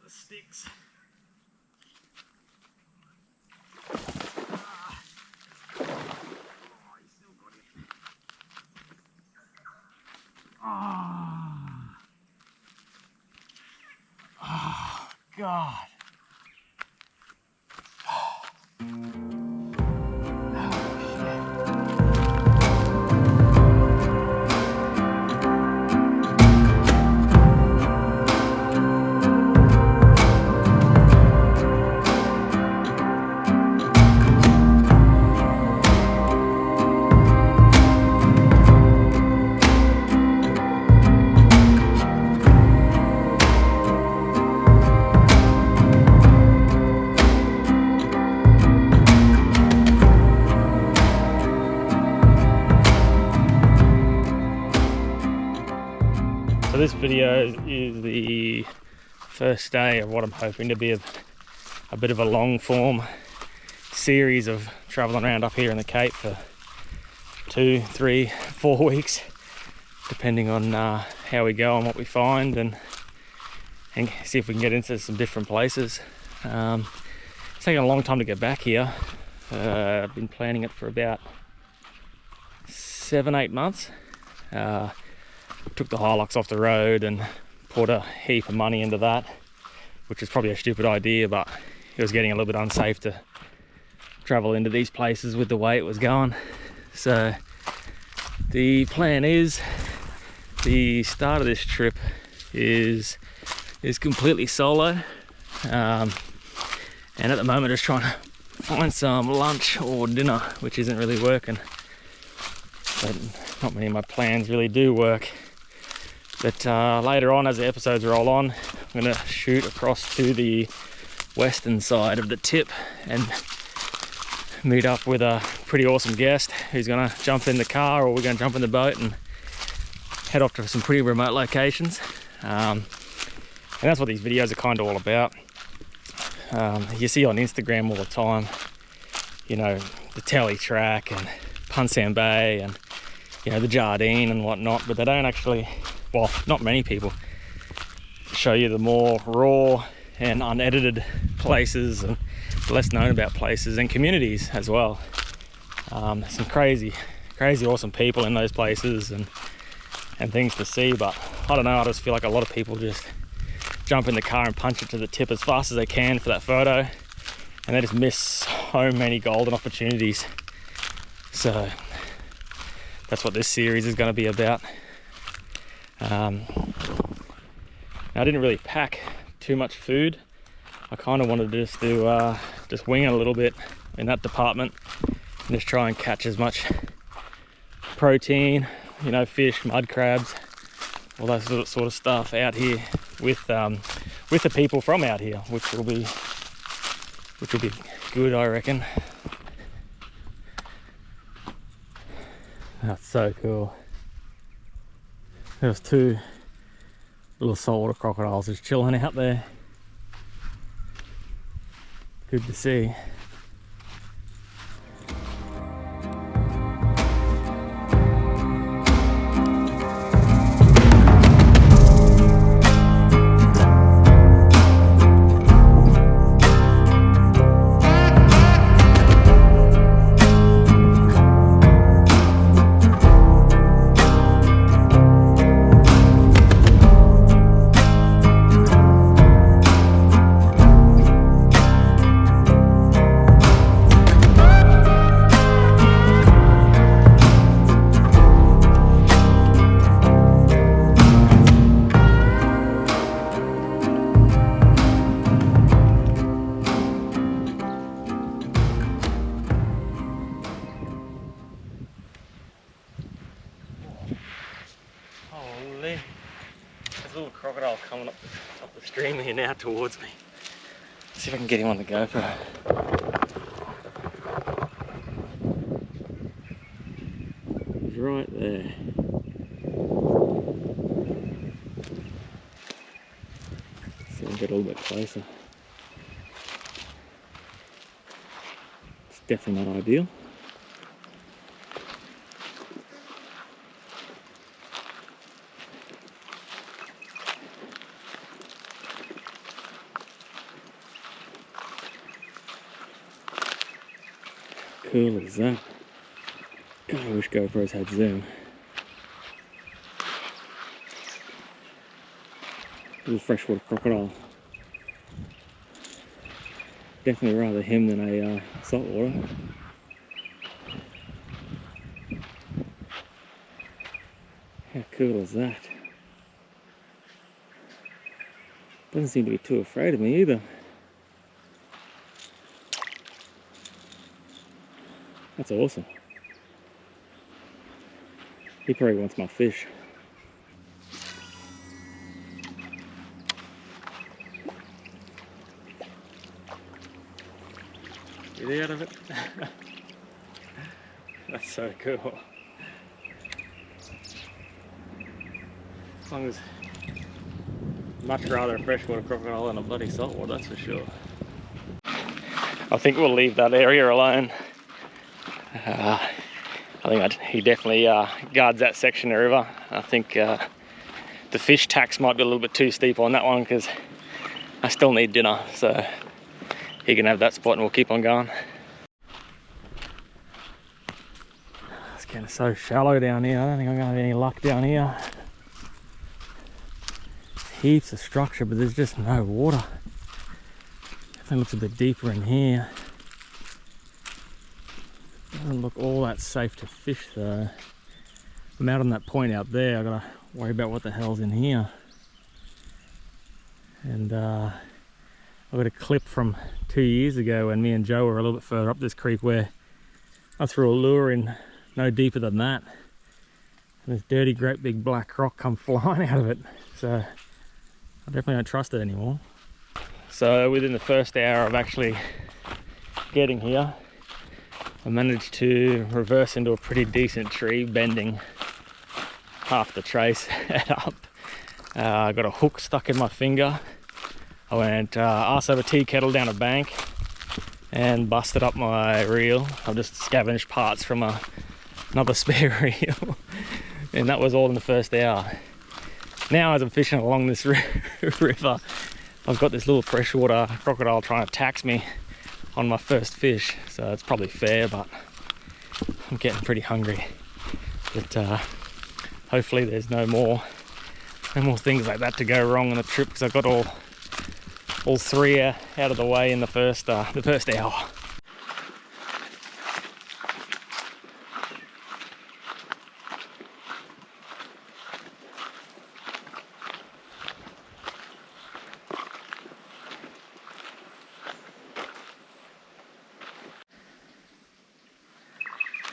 the sticks. Oh, God. So this video is the first day of what I'm hoping to be a bit of a long form series of traveling around up here in the Cape for 2, 3, 4 weeks, depending on how we go and what we find, and see if we can get into some different places. It's taken a long time to get back here. I've been planning it for about 7, 8 months. Took the Hilux off the road and poured a heap of money into that, which was probably a stupid idea, but it was getting a little bit unsafe to travel into these places with the way it was going. So the plan is, the start of this trip is completely solo, and at the moment just trying to find some lunch or dinner, which isn't really working. But not many of my plans really do work. But later on, as the episodes roll on, I'm going to shoot across to the western side of the tip and meet up with a pretty awesome guest who's going to jump in the car, or we're going to jump in the boat and head off to some pretty remote locations. And that's what these videos are kind of all about. You see on Instagram all the time, you know, the Telly Track and Punsam Bay and, you know, the Jardine and whatnot, but they don't actually, well, not many people show you the more raw and unedited places and less known about places and communities as well. Some crazy awesome people in those places and things to see, but I don't know, I just feel like a lot of people just jump in the car and punch it to the tip as fast as they can for that photo, and they just miss so many golden opportunities. So that's what this series is going to be about. I didn't really pack too much food. I kind of wanted to just wing it a little bit in that department and just try and catch as much protein, you know, fish, mud crabs, all that sort of stuff out here with the people from out here, which will be good, I reckon. That's so cool. There's 2 little saltwater crocodiles just chilling out there. Good to see. Holy, there's a little crocodile coming up the stream here now towards me. Let's see if I can get him on the GoPro. He's right there. See if I can get a little bit closer. It's definitely not ideal. cool is that? God, I wish GoPros had zoom. Little freshwater crocodile. Definitely rather him than a saltwater. How cool is that? Doesn't seem to be too afraid of me either. That's awesome. He probably wants my fish. Get out of it. That's so cool. As long as, much rather a freshwater crocodile than a bloody saltwater, that's for sure. I think we'll leave that area alone. I think he definitely guards that section of the river. I think the fish tax might be a little bit too steep on that one because I still need dinner, so he can have that spot and we'll keep on going. It's getting so shallow down here. I don't think I'm gonna have any luck down here. Heaps of structure, but there's just no water. Definitely looks a bit deeper in here. Doesn't look all that safe to fish though. I'm out on that point out there. I gotta worry about what the hell's in here. And I've got a clip from 2 years ago when me and Joe were a little bit further up this creek where I threw a lure in no deeper than that. And this dirty great big black rock come flying out of it. So I definitely don't trust it anymore. So within the first hour of actually getting here, I managed to reverse into a pretty decent tree, bending half the trace head up. I got a hook stuck in my finger. I went arse over tea kettle down a bank and busted up my reel. I've just scavenged parts from another spare reel. And that was all in the first hour. Now as I'm fishing along this river, I've got this little freshwater crocodile trying to tax me on my first fish. So it's probably fair, but I'm getting pretty hungry. But hopefully there's no more things like that to go wrong on the trip, because I've got all three out of the way in the first hour.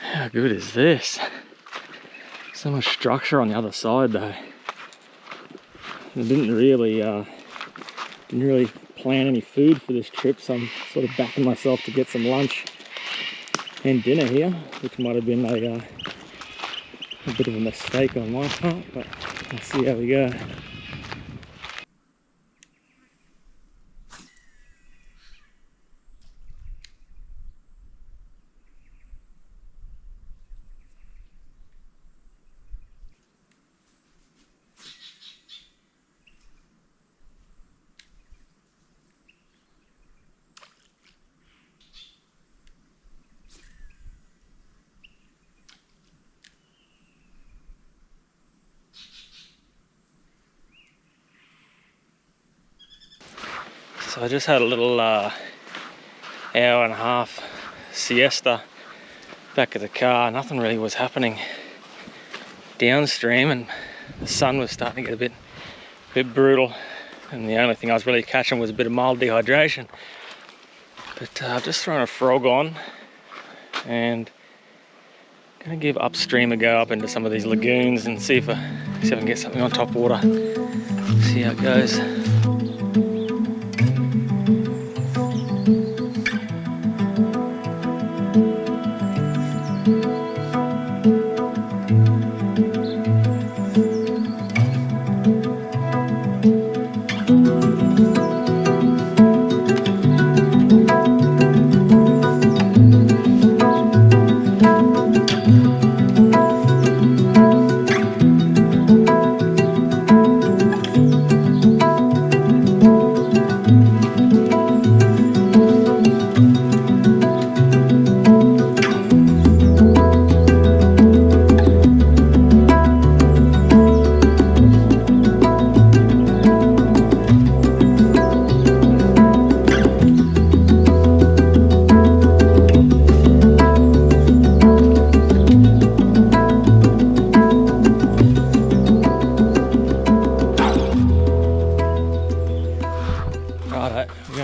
How good is this? So much structure on the other side though. I didn't really plan any food for this trip, so I'm sort of backing myself to get some lunch and dinner here, which might have been a bit of a mistake on my part, but let's see how we go. So I just had a little hour and a half siesta back at the car. Nothing really was happening downstream, and the sun was starting to get a bit brutal, and the only thing I was really catching was a bit of mild dehydration. But I've just thrown a frog on and gonna give upstream a go up into some of these lagoons and see if I can get something on top water. See how it goes.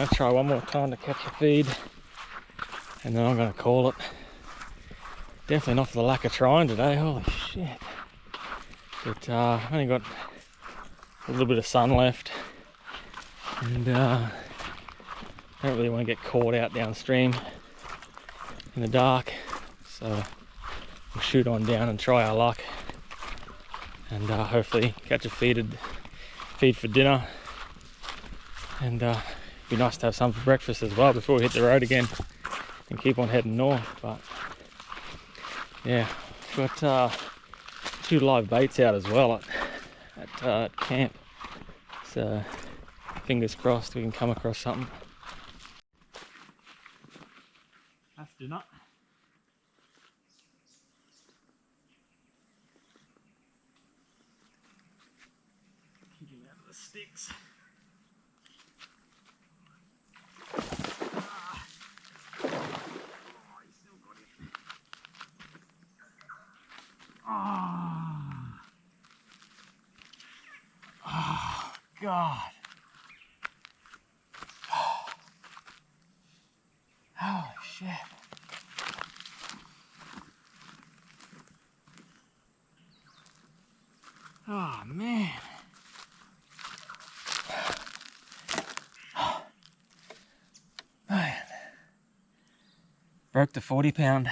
going to try one more time to catch a feed, and then I'm going to call it. Definitely not for the lack of trying today, holy shit. But I've only got a little bit of sun left, and I don't really want to get caught out downstream in the dark, so we'll shoot on down and try our luck, and hopefully catch a feed for dinner, and be nice to have some for breakfast as well before we hit the road again and keep on heading north. But yeah, got 2 live baits out as well at camp, so fingers crossed we can come across something. That's dinner. Kicking out of the sticks. Oh, God. Oh, shit. Oh, man. Man. Broke the 40-pound.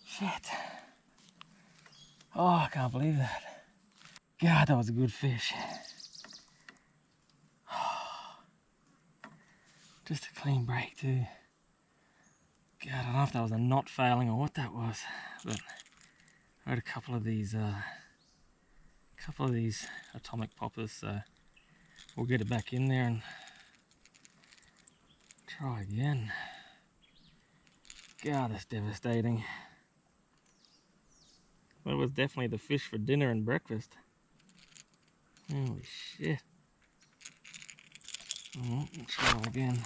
Shit. Oh, I can't believe that. God, that was a good fish. Just a clean break too. God, I don't know if that was a knot failing or what that was, but I had a couple of these atomic poppers, so we'll get it back in there and try again. God, that's devastating. Well, it was definitely the fish for dinner and breakfast. Holy shit. Let's try again.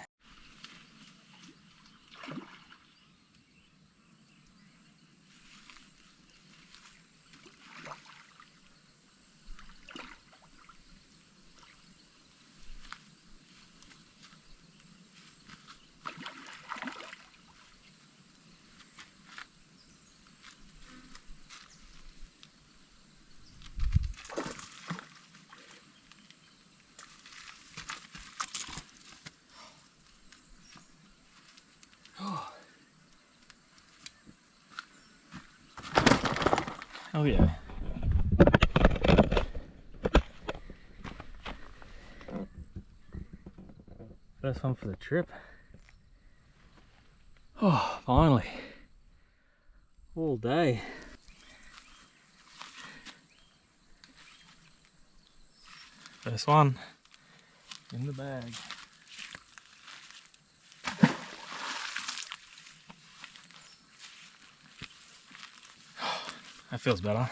Oh yeah. First one for the trip. Oh, finally. All day. First one in the bag. That feels better.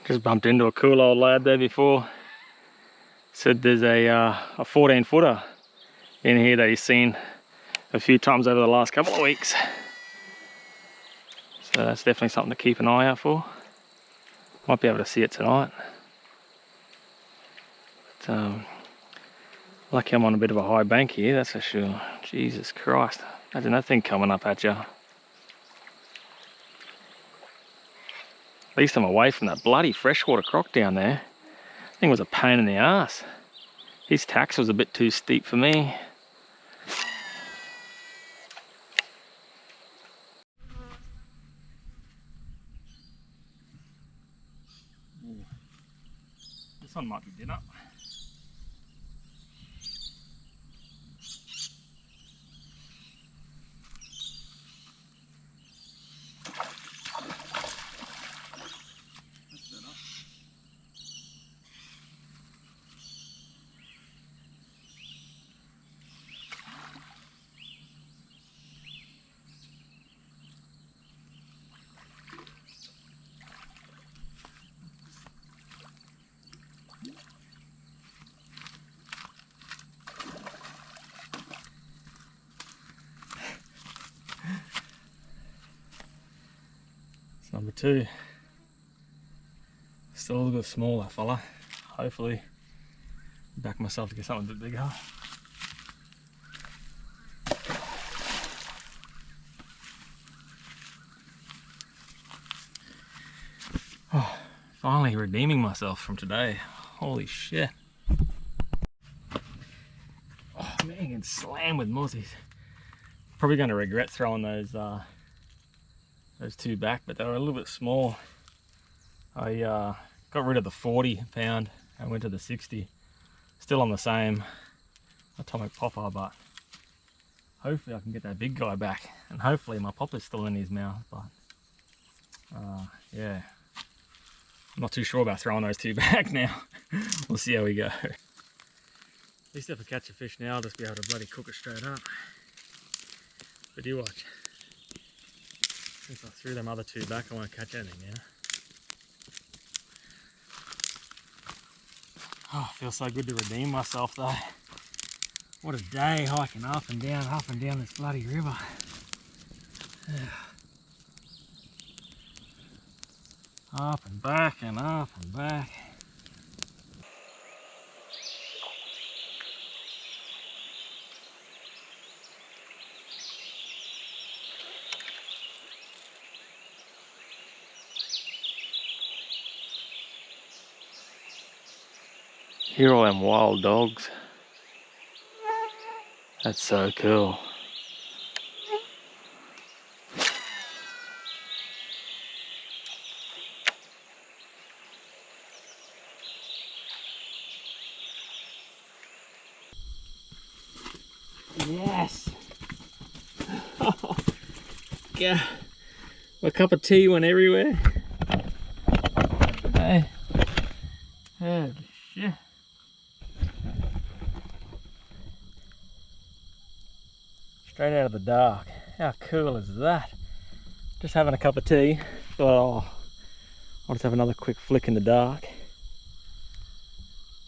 Just bumped into a cool old lad there before. Said there's a 14 footer in here that he's seen a few times over the last couple of weeks. So that's definitely something to keep an eye out for. Might be able to see it tonight. But, lucky I'm on a bit of a high bank here, that's for sure. Jesus Christ. Imagine that thing coming up at you. At least I'm away from that bloody freshwater croc down there. That thing was a pain in the ass. His tax was a bit too steep for me. This one might be dinner. Number 2. Still a little bit smaller fella. Hopefully back myself to get something a bit bigger. Oh, finally redeeming myself from today. Holy shit. Oh man, getting slammed with mozzies. Probably going to regret throwing those 2 back, but they were a little bit small. I got rid of the 40 pound and went to the 60. Still on the same atomic popper, but hopefully I can get that big guy back, and hopefully my popper's still in his mouth. But yeah, I'm not too sure about throwing those 2 back now. We'll see how we go. At least if I catch a fish now, I'll just be able to bloody cook it straight up. But you watch. Since I threw them other 2 back, I won't catch anything now. Oh, feels so good to redeem myself though. What a day hiking up and down this bloody river. Up and back and up and back. Here are them wild dogs. That's so cool. Yes! Yeah. My cup of tea went everywhere. Hey. Oh shit. Straight out of the dark. How cool is that? Just having a cup of tea. Oh, I'll just have another quick flick in the dark.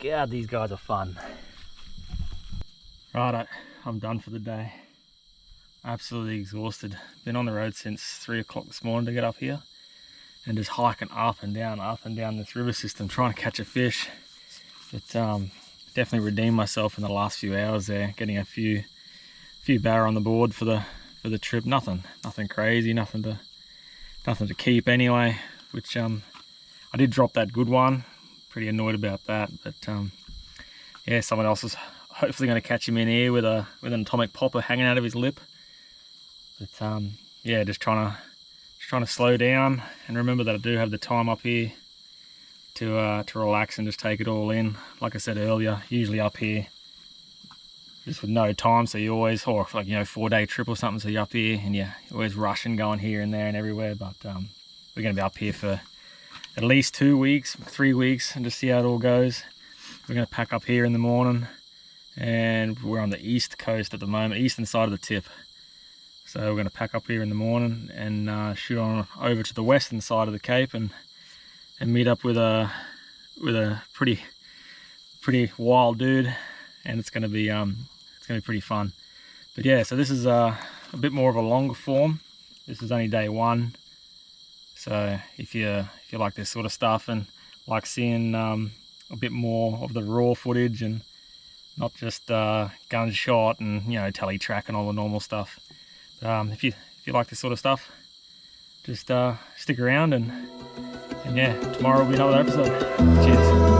God, these guys are fun. Righto, I'm done for the day. Absolutely exhausted. Been on the road since 3 o'clock this morning to get up here, and just hiking up and down this river system trying to catch a fish. But definitely redeemed myself in the last few hours there, getting a few barra on the board for the trip. Nothing crazy, nothing to keep anyway, which I did drop that good one. Pretty annoyed about that, but yeah, someone else is hopefully going to catch him in here with an atomic popper hanging out of his lip. But yeah, just trying to slow down and remember that I do have the time up here to relax and just take it all in. Like I said earlier, usually up here just with no time, so you always, or like, 4-day trip or something, so you're up here and you're always rushing, going here and there and everywhere. But we're going to be up here for at least 2 weeks, 3 weeks, and just see how it all goes. We're going to pack up here in the morning, and we're on the east coast at the moment, eastern side of the tip. So we're going to pack up here in the morning and shoot on over to the western side of the Cape and meet up with a pretty wild dude, and it's going to be pretty fun. But yeah, so this is a bit more of a longer form. This is only day 1. So if you like this sort of stuff and like seeing a bit more of the raw footage and not just gunshot and tele track and all the normal stuff, if you like this sort of stuff, just stick around and yeah, tomorrow will be another episode. Cheers.